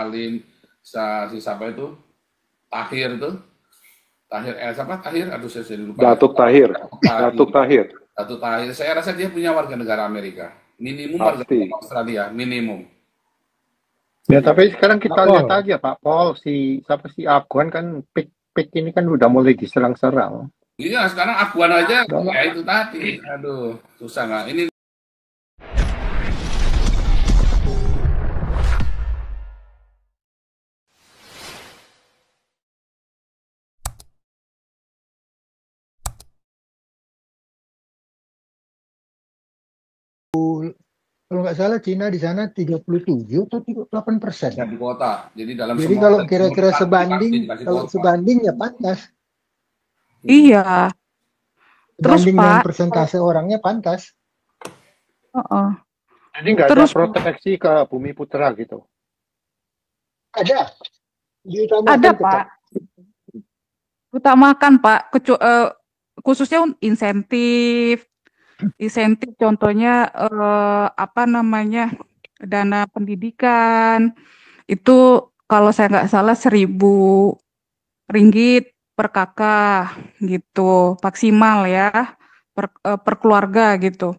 Salim, si siapa itu? Tahir tuh. Tahir, siapa Tahir? Aduh, saya lupa. Datuk Tahir. Datuk Tahir. Datuk Tahir. Saya rasa dia punya warga negara Amerika. Minimum warga Pasti. negara Australia, minimum. Ya, tapi sekarang Pak kita lihat Pol, aja Pak Pol, siapa si Afgan kan pik ini kan udah mulai diserang-serang. Iya, sekarang akuan aja, Udah, ya itu tadi. Aduh, susah nggak? Ini kalau nggak salah Cina di sana 37 atau 38%. ya di kota. Jadi dalam Jadi semua kalau kira-kira sebanding, dikasih kalau kota. sebanding ya pantas. Iya, terus Sebanding dengan Pak, persentase orangnya pantas. heeh. jadi nggak ada Terus proteksi ke Bumi Putra gitu. Ada, diutamakan ada tetap. Pak, utamakan Pak, khususnya insentif, contohnya apa namanya dana pendidikan itu kalau saya nggak salah 1.000 ringgit per kakak gitu maksimal ya per keluarga gitu.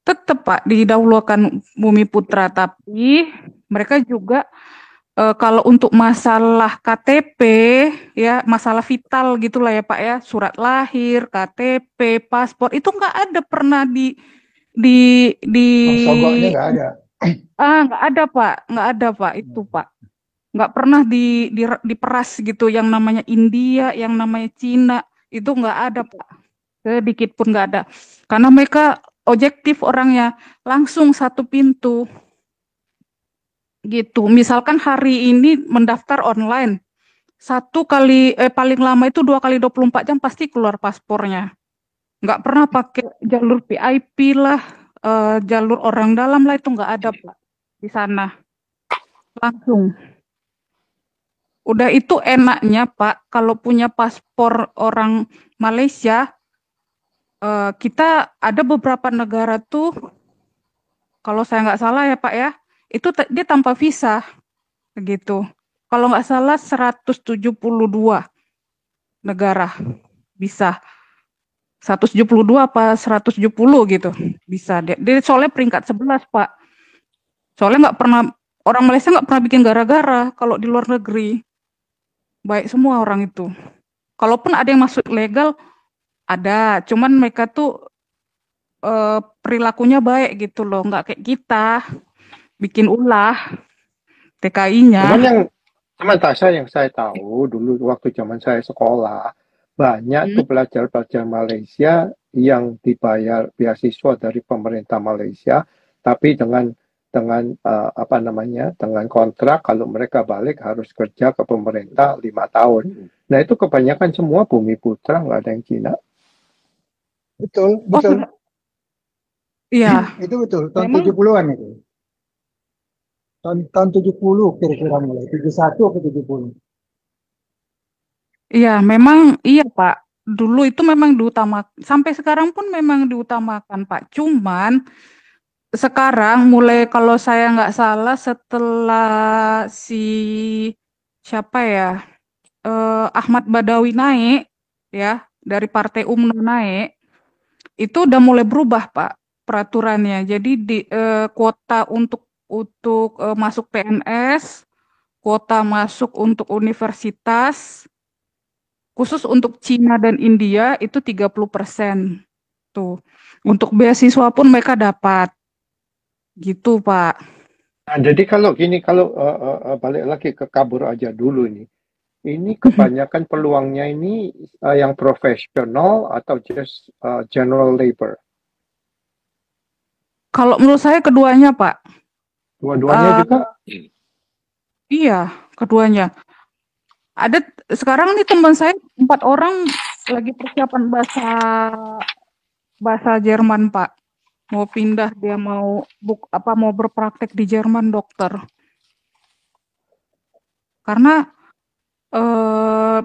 Tetap Pak didahulukan Bumi Putra, tapi mereka juga kalau untuk masalah KTP ya masalah vital gitulah ya Pak ya, surat lahir, KTP, paspor itu nggak ada pernah di Sogoknya nggak ada. nggak ada Pak, nggak ada Pak itu Pak, nggak pernah diperas gitu yang namanya India, yang namanya Cina itu nggak ada Pak, sedikit pun nggak ada, karena mereka objektif orangnya, langsung satu pintu gitu. Misalkan hari ini mendaftar online, satu kali paling lama itu 2 kali 24 jam pasti keluar paspornya. Nggak pernah pakai jalur VIP lah, jalur orang dalam lah, itu nggak ada Pak di sana. Langsung. Udah itu enaknya Pak, kalau punya paspor orang Malaysia, kita ada beberapa negara tuh, kalau saya nggak salah ya Pak ya, itu dia tanpa visa gitu. Kalau nggak salah 172 negara bisa. 172 apa 170 gitu bisa. Dia soalnya peringkat 11 Pak. Soalnya nggak pernah, orang Malaysia nggak pernah bikin gara-gara kalau di luar negeri. Baik semua orang itu. Kalaupun ada yang masuk legal, ada. Cuman mereka tuh perilakunya baik gitu loh. Nggak kayak kita. Bikin ulah TKI-nya. Cuman yang saya tahu dulu waktu zaman saya sekolah, banyak tuh pelajar-pelajar Malaysia yang dibayar beasiswa dari pemerintah Malaysia, tapi apa namanya, dengan kontrak kalau mereka balik harus kerja ke pemerintah 5 tahun. Nah itu kebanyakan semua Bumi Putra, nggak ada yang Cina. Betul, Oh, betul. iya. Itu betul, tahun Memang 70-an itu. Tahun 70 kira-kira mulai, 71 ke 70. iya, memang iya Pak. Dulu itu memang diutamakan, sampai sekarang pun memang diutamakan Pak. Cuman sekarang mulai kalau saya nggak salah setelah si siapa ya Ahmad Badawi naik ya dari Partai UMNO naik, itu udah mulai berubah Pak peraturannya. Jadi kuota untuk masuk PNS, kuota masuk untuk universitas, khusus untuk Cina dan India itu 30% tuh. Untuk beasiswa pun mereka dapat. Gitu, Pak. Nah, jadi kalau gini, kalau balik lagi ke kabur aja dulu nih, ini kebanyakan peluangnya ini yang profesional atau just general labor? Kalau menurut saya keduanya, Pak. Dua-duanya juga? Iya, keduanya. Ada sekarang nih teman saya 4 orang lagi persiapan bahasa Jerman, Pak. Mau pindah, dia mau mau berpraktek di Jerman, dokter. Karena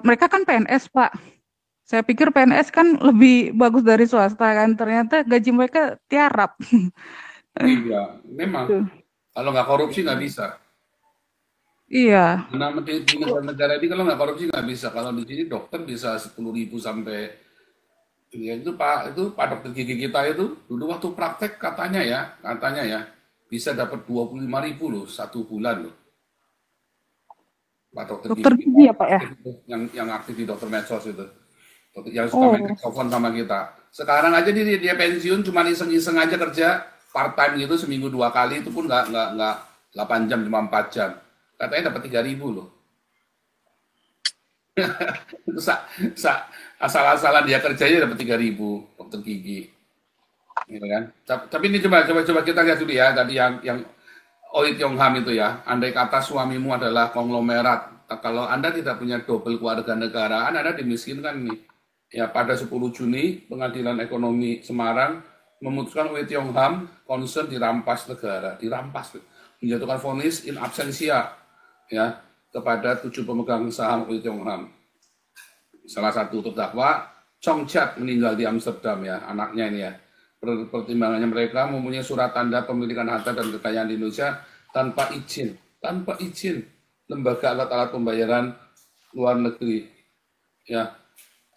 mereka kan PNS, Pak. Saya pikir PNS kan lebih bagus dari swasta kan. Ternyata gaji mereka tiarap. Iya, memang. Kalau nggak korupsi nggak bisa. Iya. Nah, di negara-negara ini kalau nggak korupsi nggak bisa. Kalau di sini dokter bisa 10.000 sampai, ya itu Pak dokter gigi kita itu dulu waktu praktek katanya ya bisa dapat 25.000 loh 1 bulan loh. Pak dokter Dokter gigi kita gigi ya, Pak ya? aktif itu, yang aktif di dokter medsos itu, yang suka main Oh, telepon sama kita. Sekarang aja dia pensiun cuma iseng-iseng aja kerja part time gitu seminggu 2 kali, itu pun nggak 8 jam, cuma 4 jam. Katanya dapat 3.000 loh. Itu asal-asalan dia kerjanya dapat 3.000 dokter gigi, gitu kan? Tapi ini coba kita lihat dulu ya, tadi yang Oi Tiong Ham itu ya. Andai kata suamimu adalah konglomerat, kalau Anda tidak punya double keluarga negaraan, Anda dimiskinkan nih. Ya, pada 10 Juni, Pengadilan Ekonomi Semarang memutuskan Oi Tiong Ham concern dirampas negara, dirampas, menjatuhkan vonis in absentia ya kepada 7 pemegang saham Oi Tiong Ham. Salah satu terdakwa Chong Chat meninggal di Amsterdam ya, anaknya ini ya. Pertimbangannya mereka mempunyai surat tanda pemilikan harta dan kekayaan di Indonesia tanpa izin lembaga alat-alat pembayaran luar negeri ya,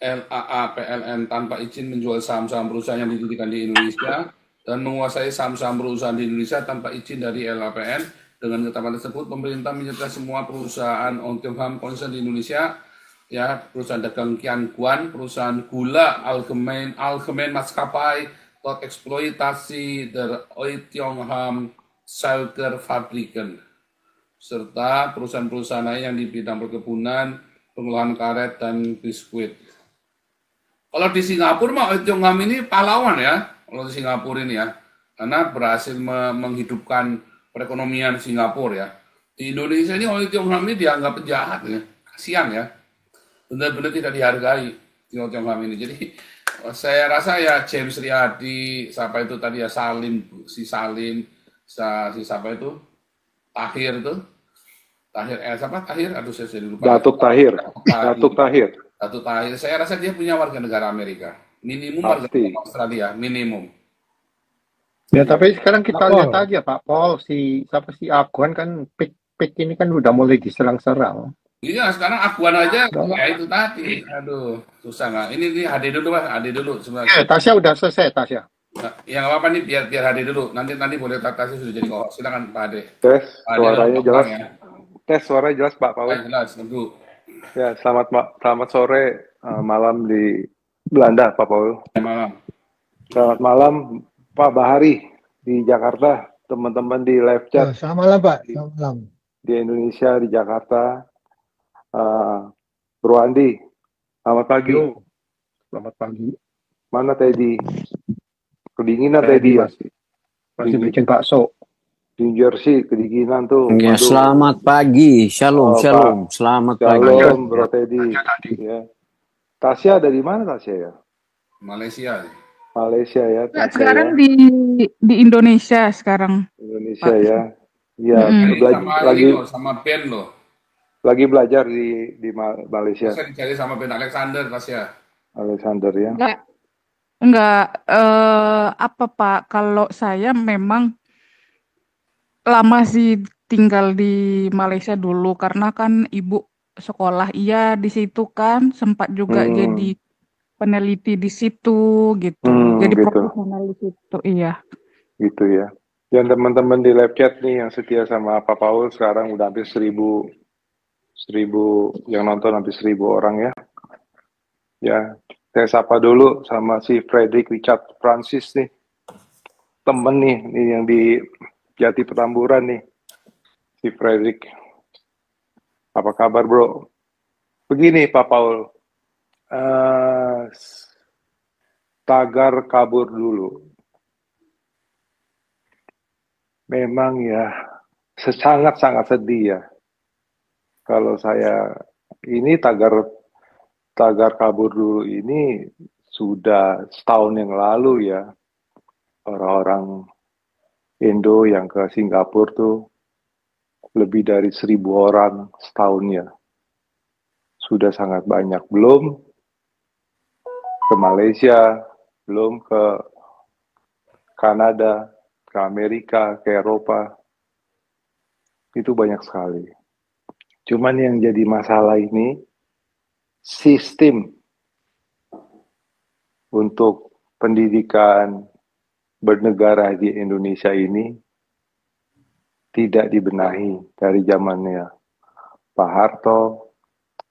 LAA PLN, tanpa izin menjual saham-saham perusahaan yang didirikan di Indonesia dan menguasai saham-saham perusahaan di Indonesia tanpa izin dari LAPN. Dengan ketetapan tersebut, pemerintah menyertai semua perusahaan Oi Tiong Ham concern di Indonesia ya, perusahaan dagang Kian-Guan, perusahaan gula Algemen Maskapai, tot eksploitasi der Oi Tiong Ham Suikerfabrieken, serta perusahaan-perusahaan lain yang di bidang perkebunan, pengolahan karet, dan biskuit. Kalau di Singapura mah Oi Tiong Ham ini pahlawan ya, kalau di Singapura ini ya, karena berhasil menghidupkan perekonomian Singapura ya. Di Indonesia ini Oi Tiong Ham ini dianggap penjahat ya, kasihan ya, benar-benar tidak dihargai di Oi Tiong Ham ini. Jadi saya rasa ya James Riyadi, siapa itu tadi ya, si siapa itu, Tahir itu, siapa Tahir, aduh saya jadi lupa. Datuk Tahir. Datuk Tahir. Datuk Tahir, saya rasa dia punya warga negara Amerika, minimum warga Pasti. negara Australia, minimum. Ya, tapi sekarang kita Pak lihat Pol. aja Pak Pol, si Aguan kan pik ini kan udah mulai diserang-serang. Iya, sekarang Aguan aja, Udah. ya itu tadi, aduh, susah nggak? Ini HD dulu Mas, HD dulu sebenarnya. Tasya udah selesai, Tasya. Nah, yang apa nih, biar HD dulu, nanti boleh Tasya sudah jadi kok. Silakan Pak Ade. Tes, Pak Ade suaranya langsung jelas. ya. Tes, suaranya jelas Pak Paul. Jelas, tentu. Ya, selamat sore, malam di Belanda Pak Paul. Malam. Selamat malam Pak Bahari di Jakarta, teman-teman di live chat. Selamat malam Pak, selamat malam. Di Indonesia, di Jakarta. Bro Andi, selamat pagi. Yo, selamat pagi. Mana Teddy? Kedinginan Teddy ya? Masih bikin bakso. Di Jersey, kedinginan tuh. Ya, Waduh. selamat pagi. Shalom, Oh, shalom. Selamat pagi. Shalom Bro Teddy. Ya. Tasya ada di mana Tasya ya? Malaysia. Malaysia ya. Nggak, Tasya sekarang ya. di Indonesia sekarang. Indonesia ya. Iya, Sama Ben loh. lagi belajar di Malaysia. Bisa dicari sama Ben Alexander, Tasya. Alexander ya. Enggak, apa Pak, kalau saya memang lama sih tinggal di Malaysia dulu karena kan ibu sekolah iya di situ kan, sempat juga jadi peneliti di situ gitu. Jadi gitu. profesional di situ, iya. Gitu ya. Yang teman-teman di live chat nih yang setia sama Pak Paul sekarang udah hampir 1000 yang nonton, hampir 1000 orang ya. Ya, saya sapa dulu sama si Frederick Richard Francis nih. Temen nih yang di Jati Petamburan nih. Si Frederick. Apa kabar bro? Begini Pak Paul. Tagar kabur dulu. Memang ya sangat-sangat sedih ya. Kalau saya ini tagar kabur dulu ini sudah setahun yang lalu ya. Orang-orang Indo yang ke Singapura tuh lebih dari 1000 orang setahun ya. Sudah sangat banyak. Belum ke Malaysia, belum ke Kanada, ke Amerika, ke Eropa. Itu banyak sekali. Cuman yang jadi masalah ini, sistem untuk pendidikan bernegara di Indonesia ini tidak dibenahi dari zamannya Pak Harto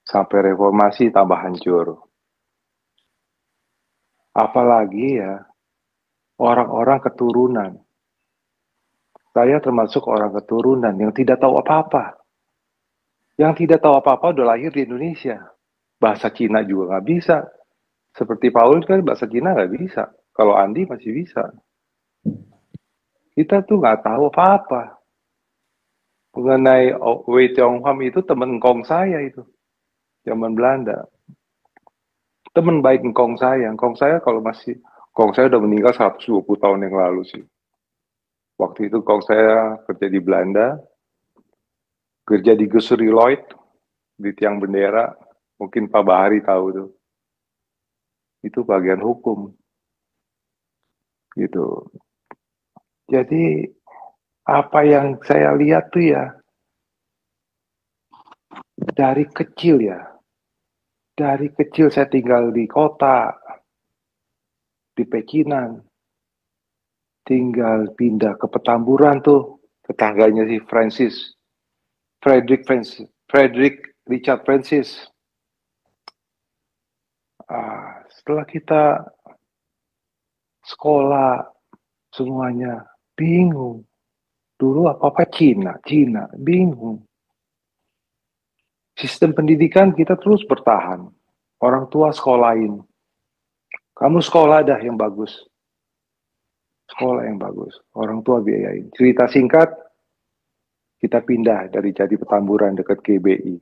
sampai reformasi tambah hancur. Apalagi ya orang-orang keturunan. Saya termasuk orang keturunan yang tidak tahu apa-apa. Yang tidak tahu apa-apa udah lahir di Indonesia. Bahasa Cina juga nggak bisa. Seperti Paul kan bahasa Cina nggak bisa. Kalau Andi masih bisa. Kita tuh nggak tahu apa-apa. Mengenai Wei Tiong-ham itu teman engkong saya itu. Zaman Belanda. Teman baik engkong saya. Engkong saya udah meninggal 120 tahun yang lalu sih. Waktu itu engkong saya kerja di Belanda. Kerja di Gusuri Lloyd. Di tiang bendera. Mungkin Pak Bahari tahu tuh. Itu bagian hukum. Gitu. Jadi apa yang saya lihat tuh ya dari kecil saya tinggal di kota di Pecinan, tinggal pindah ke Petamburan tuh, tetangganya si Frederick Richard Francis. Setelah kita sekolah semuanya bingung. Dulu apa-apa Cina, bingung. Sistem pendidikan kita terus bertahan. Orang tua sekolahin. Kamu sekolah dah yang bagus. Sekolah yang bagus. Orang tua biayain. Cerita singkat, kita pindah dari Jadi Petamburan dekat GBI.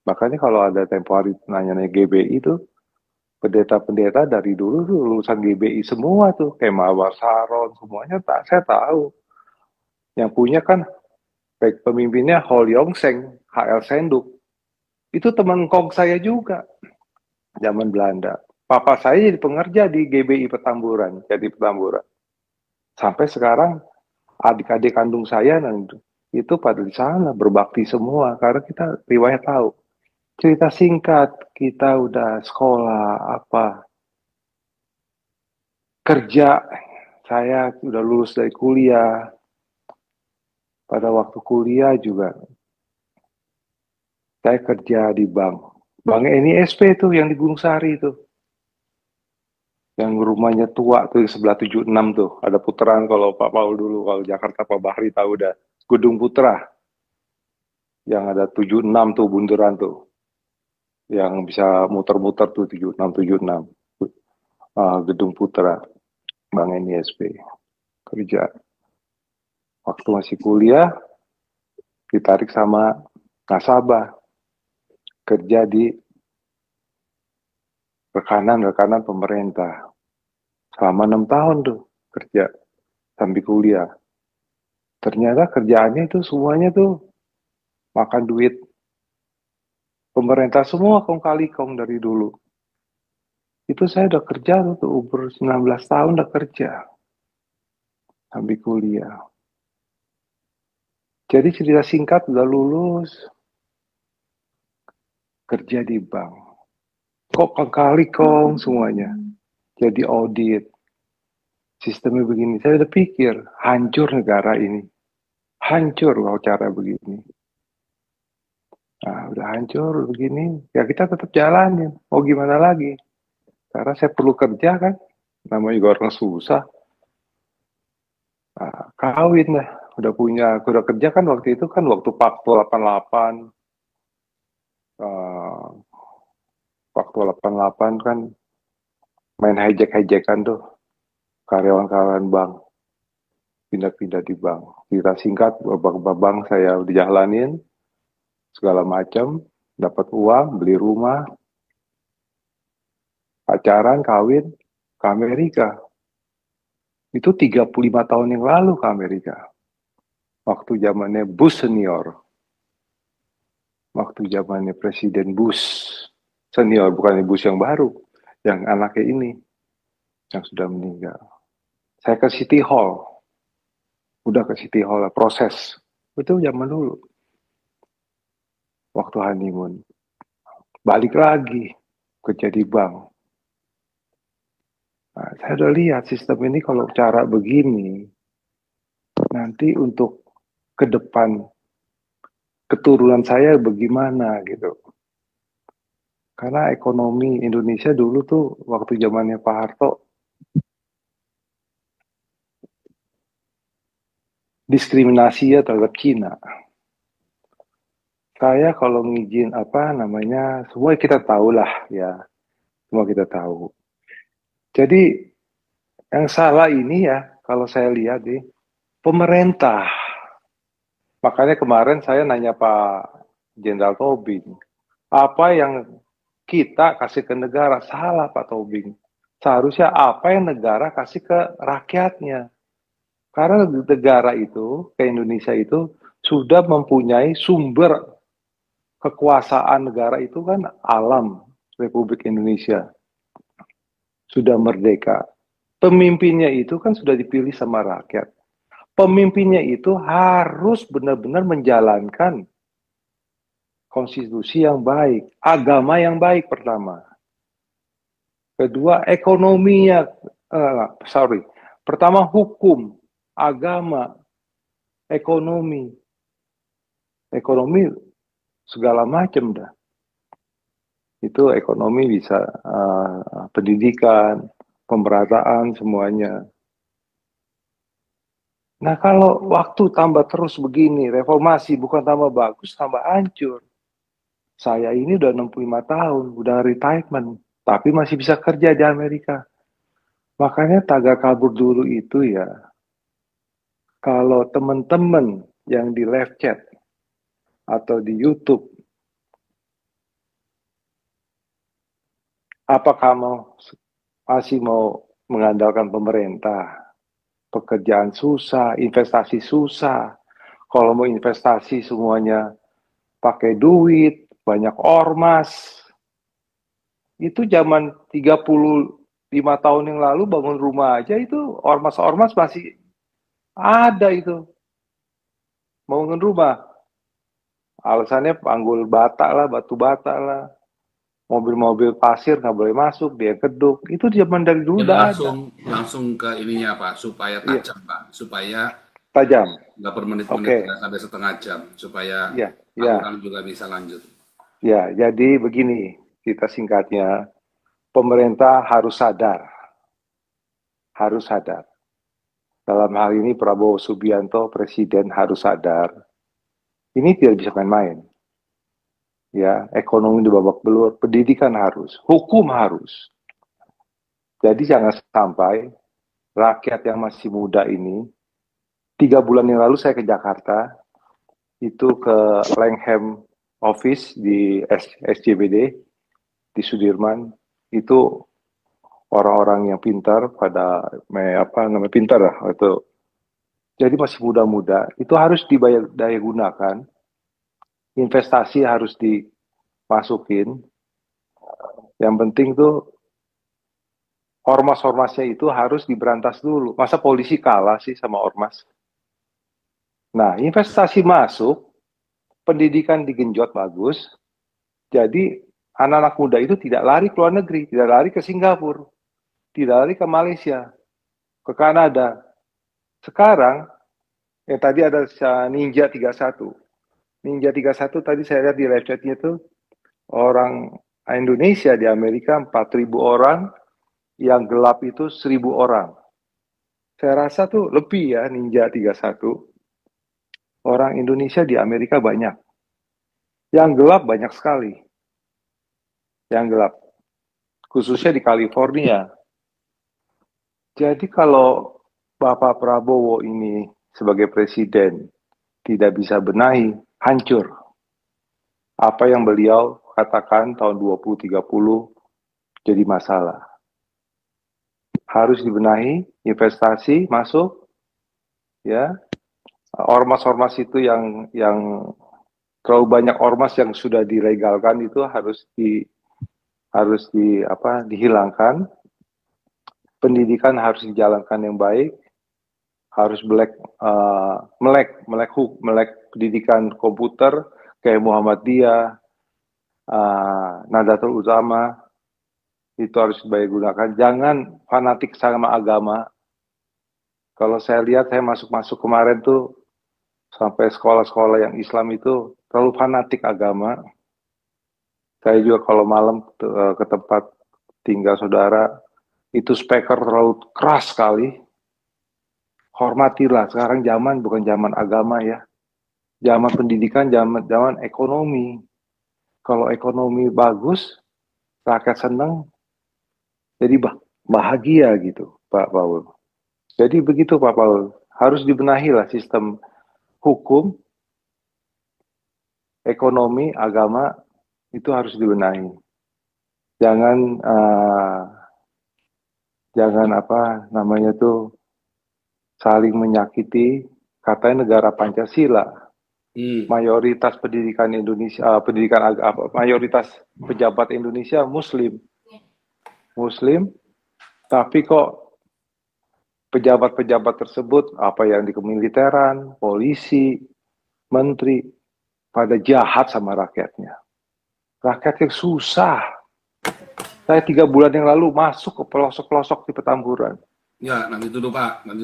Makanya kalau ada tempo hari nanya-nanya GBI itu, pendeta-pendeta dari dulu tuh lulusan GBI semua tuh. Kayak Mawar Saron, semuanya saya tahu. Yang punya kan baik pemimpinnya Hol Yong Seng, HL Senduk. Itu teman kong saya juga. Zaman Belanda. Papa saya jadi pengerja di GBI Petamburan, Jadi Petamburan. Sampai sekarang adik-adik kandung saya itu pada di sana berbakti semua karena kita riwayat tahu. Cerita singkat, kita udah sekolah apa kerja, saya udah lulus dari kuliah. Pada waktu kuliah juga saya kerja di bank NISP tuh yang di Gunung Sari tuh. Yang rumahnya tua tuh di sebelah 76 tuh. Ada putaran kalau Pak Paul dulu, kalau Jakarta Pak Bahri tahu udah. Gedung Putra. Yang ada 76 tuh bundaran tuh. Yang bisa muter-muter tuh 76. Gedung Putra. Bank NISP. Kerja. Waktu masih kuliah, ditarik sama nasabah. Kerja di rekanan pemerintah. Selama 6 tahun tuh kerja sambil kuliah. Ternyata kerjaannya itu semuanya tuh makan duit pemerintah semua kong kali kong dari dulu. Itu saya udah kerja tuh umur 19 tahun udah kerja sambil kuliah. Jadi cerita singkat udah lulus kerja di bank. Kok kali kong semuanya. Jadi audit. Sistemnya begini. Saya udah pikir, hancur negara ini. Hancur kalau cara begini. Nah, udah hancur begini. Ya kita tetap jalanin. Mau gimana lagi? Karena saya perlu kerja kan. Namanya juga orang susah. Nah, kawin lah. Udah kerja kan waktu itu kan waktu Pakto 88. Waktu 88 kan main hijack-hijackan tuh. Karyawan-karyawan bank. Pindah-pindah di bank. Cerita singkat, bank saya udah jalanin. Segala macam. Dapat uang, beli rumah. Pacaran, kawin. Ke Amerika. Itu 35 tahun yang lalu ke Amerika. Waktu zamannya Bush senior. Waktu zamannya Presiden Bush senior. Bukan Bush yang baru. Yang anaknya ini. Yang sudah meninggal. Saya ke City Hall. Udah ke City Hall, proses. Itu zaman dulu. waktu honeymoon. Balik lagi kerja di bank. Nah, saya udah lihat sistem ini kalau cara begini, nanti untuk ke depan keturunan saya bagaimana gitu. Karena ekonomi Indonesia dulu tuh waktu zamannya Pak Harto diskriminasi ya terhadap Cina. Saya kalau ngizin apa namanya, semua kita tahu lah ya, semua kita tahu. Jadi yang salah ini ya, kalau saya lihat nih, pemerintah. Makanya kemarin saya nanya Pak Jenderal Tobing, apa yang kita kasih ke negara? Salah Pak Tobing. Seharusnya apa yang negara kasih ke rakyatnya. Karena negara itu, ke Indonesia itu, sudah mempunyai sumber kekuasaan negara itu kan alam Republik Indonesia. Sudah merdeka. Pemimpinnya itu kan sudah dipilih sama rakyat. Pemimpinnya itu harus benar-benar menjalankan konstitusi yang baik, agama yang baik pertama. Kedua, ekonominya, pertama hukum, agama, ekonomi. Ekonomi segala macam dah. Itu ekonomi bisa pendidikan, pemerataan, semuanya. Nah kalau waktu tambah terus begini, reformasi bukan tambah bagus, tambah hancur. Saya ini udah 65 tahun, udah retirement, tapi masih bisa kerja di Amerika. Makanya tagar kabur dulu itu ya, kalau teman-teman yang di live chat atau di YouTube, apa kamu masih mau mengandalkan pemerintah? Pekerjaan susah, investasi susah. Kalau mau investasi semuanya pakai duit, banyak ormas. Itu zaman 35 tahun yang lalu bangun rumah aja itu ormas-ormas masih ada itu. Bangun rumah. Alasannya panggul bata lah, batu bata lah. Mobil-mobil pasir nggak boleh masuk, dia keduk. Itu zaman dari dulu udah ada. Langsung ke ininya Pak, supaya tajam Pak, supaya tajam. Nggak per menit-menit, sampai setengah jam, supaya orang juga bisa lanjut. Ya, jadi begini, kita singkatnya, pemerintah harus sadar. Harus sadar. Dalam hal ini Prabowo Subianto, Presiden harus sadar. Ini tidak bisa main-main. Ya, ekonomi di babak belur, pendidikan harus, hukum harus. Jadi jangan sampai rakyat yang masih muda ini, 3 bulan yang lalu saya ke Jakarta, itu ke Langham Office di SCBD, di Sudirman, itu orang-orang yang pintar pada pintar lah itu. Jadi masih muda-muda, itu harus daya gunakan. Investasi harus dimasukin. Yang penting tuh ormas-ormasnya itu harus diberantas dulu. Masa polisi kalah sih sama ormas? Nah, investasi masuk, pendidikan digenjot bagus, jadi anak-anak muda itu tidak lari ke luar negeri, tidak lari ke Singapura, tidak lari ke Malaysia, ke Kanada. Sekarang, tadi ada Ninja 31. Ninja 31 tadi saya lihat di live chatnya itu, orang Indonesia di Amerika 4.000 orang, yang gelap itu 1.000 orang. Saya rasa tuh lebih ya Ninja 31. Orang Indonesia di Amerika banyak. Yang gelap banyak sekali. Yang gelap. Khususnya di California. Jadi kalau Bapak Prabowo ini sebagai presiden tidak bisa benahi, hancur. Apa yang beliau katakan tahun 2030 jadi masalah. Harus dibenahi, investasi masuk, ya. Ormas-ormas itu yang terlalu banyak ormas yang sudah dilegalkan itu harus dihilangkan. Pendidikan harus dijalankan yang baik, harus melek pendidikan komputer, kayak Muhammadiyah, Nahdlatul Ulama, itu harus dibayar gunakan. Jangan fanatik sama agama. Kalau saya lihat, saya masuk kemarin tuh, sampai sekolah-sekolah yang Islam itu terlalu fanatik agama. Saya juga kalau malam ke tempat tinggal saudara, itu speaker terlalu keras sekali. Hormatilah, sekarang zaman bukan zaman agama ya. Zaman pendidikan, zaman ekonomi. Kalau ekonomi bagus, rakyat senang, jadi bahagia gitu, Pak Paul. Jadi begitu Pak Paul, harus dibenahi lah sistem hukum, ekonomi, agama, itu harus dibenahi. Jangan apa namanya tuh saling menyakiti. Katanya negara Pancasila, mayoritas pendidikan Indonesia, mayoritas pejabat Indonesia Muslim, tapi kok pejabat-pejabat tersebut, apa yang di kemiliteran, polisi, menteri, pada jahat sama rakyatnya. Rakyat yang susah. Saya 3 bulan yang lalu masuk ke pelosok-pelosok di Petamburan. Ya, nanti dulu Pak, Pak.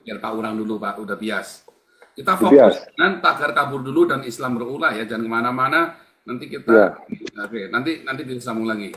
Biar Pak Urang dulu Pak, udah bias. Kita fokus dengan tagar kabur dulu dan Islam berulah ya, jangan kemana-mana. Nanti kita, oke, nanti disambung lagi.